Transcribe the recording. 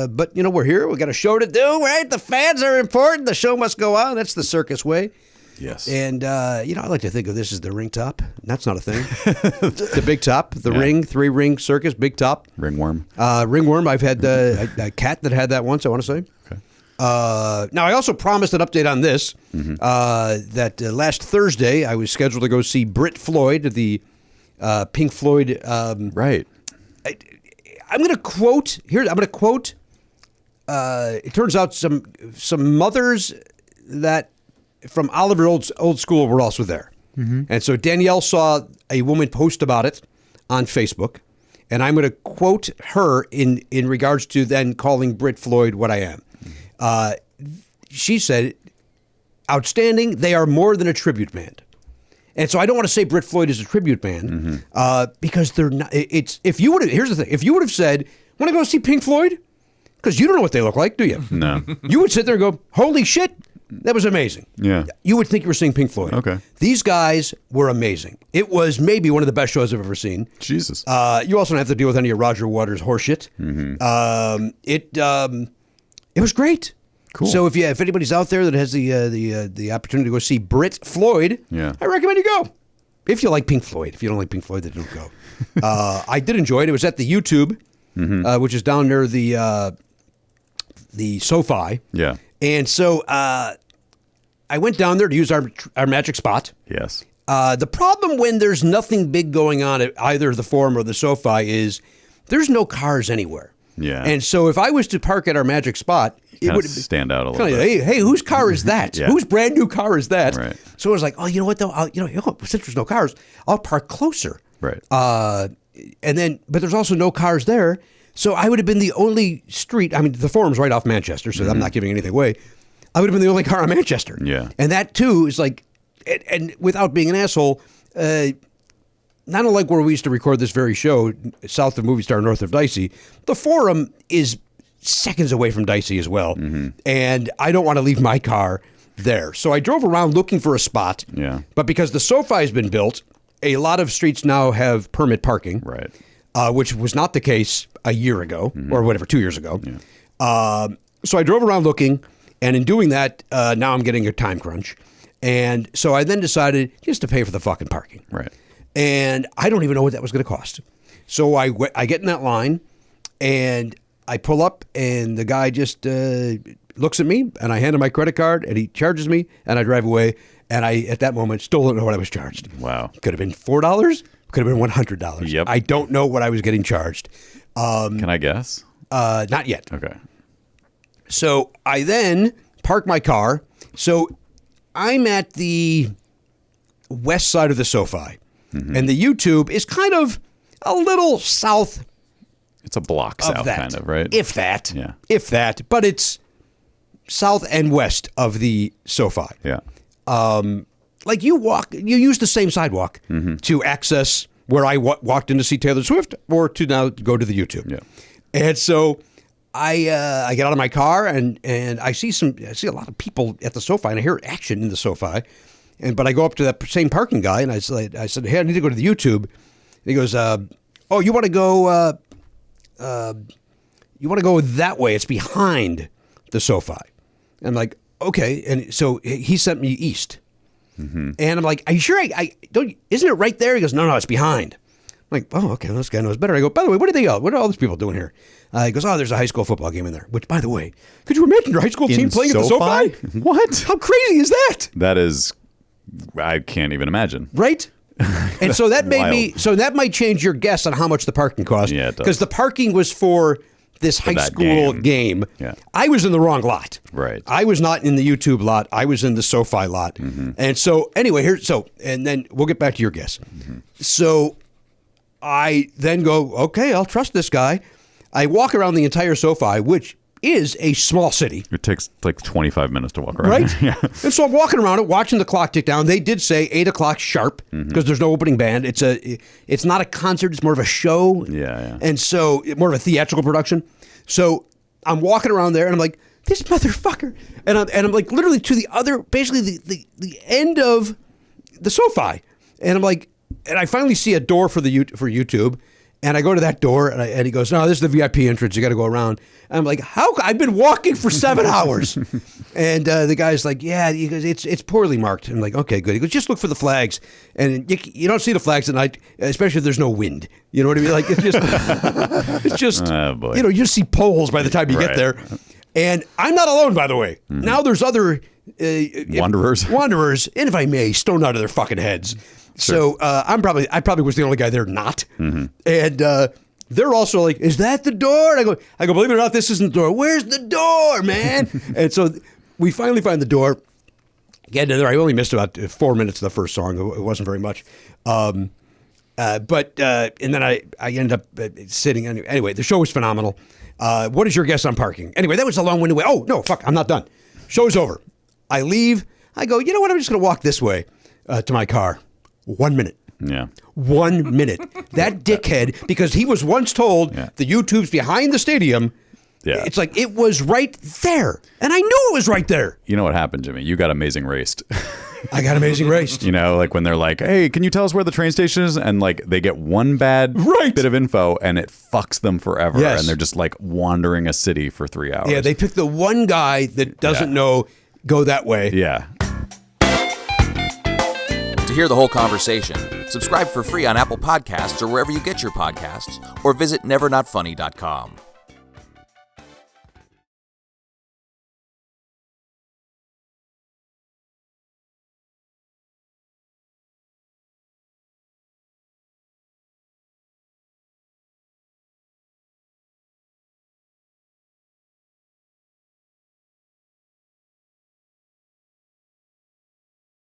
but, we're here. We got a show to do, right? The fans are important. The show must go on. That's the circus way. Yes. And, I like to think of this as the ring top. That's not a thing. The big top, the ring, 3-ring circus, big top. Ringworm. Ringworm. I've had a cat that had that once, I want to say. Okay. Now, I also promised an update on this, that last Thursday I was scheduled to go see Brit Floyd, the Pink Floyd. Right. I'm going to quote, it turns out some mothers that from Oliver Old School were also there. And so Danielle saw a woman post about it on Facebook, and I'm going to quote her in regards to then calling Brit Floyd what I am. She said, outstanding, they are more than a tribute band. And so I don't want to say Brit Floyd is a tribute band, because they're not. Here's the thing. If you would have said, want to go see Pink Floyd? Because you don't know what they look like, do you? No. You would sit there and go, holy shit, that was amazing. Yeah. You would think you were seeing Pink Floyd. Okay. These guys were amazing. It was maybe one of the best shows I've ever seen. Jesus. You also don't have to deal with any of Roger Waters' horseshit. It was great. Cool. So if anybody's out there that has the opportunity to go see Brit Floyd, I recommend you go. If you like Pink Floyd. If you don't like Pink Floyd, then don't go. I did enjoy it. It was at the YouTube, which is down near the SoFi. Yeah. And so I went down there to use our magic spot. Yes. The problem when there's nothing big going on at either the Forum or the SoFi is there's no cars anywhere. Yeah. And so if I was to park at our magic spot, it would stand out a little bit. Hey, whose car is that? Yeah. Whose brand new car is that? Right. So I was like, oh, you know what though? Since there's no cars, I'll park closer. Right. But there's also no cars there. So I would have been the only street. I mean, the Forum's right off Manchester, so I'm not giving anything away. I would have been the only car on Manchester. Yeah. And that too is like, and without being an asshole, not unlike where we used to record this very show, south of Movie Star, north of Dicey, the Forum is seconds away from Dicey as well. And I don't want to leave my car there. So I drove around looking for a spot. Yeah. But because the SoFi has been built, a lot of streets now have permit parking. Right. Which was not the case a year ago or whatever, 2 years ago. Yeah. So I drove around looking, and in doing that, now I'm getting a time crunch. And so I then decided just to pay for the fucking parking. Right. And I don't even know what that was going to cost. So I get in that line, and I pull up, and the guy just looks at me, and I hand him my credit card, and he charges me, and I drive away. And I, at that moment, still don't know what I was charged. Wow. Could have been $4. Could have been $100. Yep. I don't know what I was getting charged. Can I guess? Not yet. Okay. So I then park my car. So I'm at the west side of the SoFi. And the YouTube is kind of a little south. It's a block south, that. kind of, right? If that. Yeah. If that. But it's south and west of the SoFi. Yeah. Like you use the same sidewalk to access where I walked in to see Taylor Swift or to now go to the YouTube. Yeah. And so I get out of my car and I see a lot of people at the SoFi, and I hear action in the SoFi. But I go up to that same parking guy and I said, hey, I need to go to the YouTube. And he goes, oh, you want to go that way? It's behind the SoFi. And I'm like, okay. And so he sent me east. And I'm like, are you sure I don't, isn't it right there? He goes, no, it's behind. I'm like, oh, okay, well, this guy knows better. I go, by the way, what are all these people doing here? He goes, oh, there's a high school football game in there. Which, by the way, could you imagine your high school team playing at the SoFi? What? How crazy is that? That is, I can't even imagine. Right? And so that made me, so that might change your guess on how much the parking cost. Yeah, it does. Because the parking was for this high school game. Yeah. I was in the wrong lot. Right. I was not in the YouTube lot. I was in the SoFi lot. And so anyway, and then we'll get back to your guess. So I then go, okay, I'll trust this guy. I walk around the entire SoFi, which is a small city. It takes like 25 minutes to walk around. Right? Yeah. And so I'm walking around it, watching the clock tick down. They did say 8 o'clock sharp because there's no opening band. It's not a concert. It's more of a show. Yeah. And so more of a theatrical production. So I'm walking around there and I'm like, this motherfucker. And I'm like literally to the other, basically the end of the SoFi. And I'm like, and I finally see a door for YouTube. And I go to that door, and he goes, "No, this is the VIP entrance. You got to go around." And I'm like, "How? I've been walking for 7 hours." And the guy's like, "Yeah," he goes, "It's poorly marked." I'm like, "Okay, good." He goes, "Just look for the flags, and you don't see the flags at night, especially if there's no wind. You know what I mean? Like it's just Oh, boy. you just see poles by the time you get there." And I'm not alone, by the way. Now there's other Wanderers, and if I may, stoned out of their fucking heads. So I probably was the only guy there not. And they're also like, "Is that the door?" And I go, "Believe it or not, this isn't the door. Where's the door, man?" And so we finally find the door. Get in there. I only missed about 4 minutes of the first song. It wasn't very much. And then I ended up sitting. Anyway, the show was phenomenal. What is your guess on parking? Anyway, that was a long-winded way. Oh, no, fuck, I'm not done. Show's over. I leave. I go, you know what? I'm just going to walk this way to my car. 1 minute. Yeah. 1 minute. That dickhead, because he was once told the YouTube's behind the stadium. Yeah. It's like it was right there. And I knew it was right there. You know what happened, Jimmy? You got amazing raced. I got amazing raced. You know, like when they're like, "Hey, can you tell us where the train station is?" And like they get one bad bit of info and it fucks them forever. Yes. And they're just like wandering a city for 3 hours. Yeah, they pick the one guy that doesn't know, go that way. Yeah. To hear the whole conversation, subscribe for free on Apple Podcasts or wherever you get your podcasts, or visit nevernotfunny.com.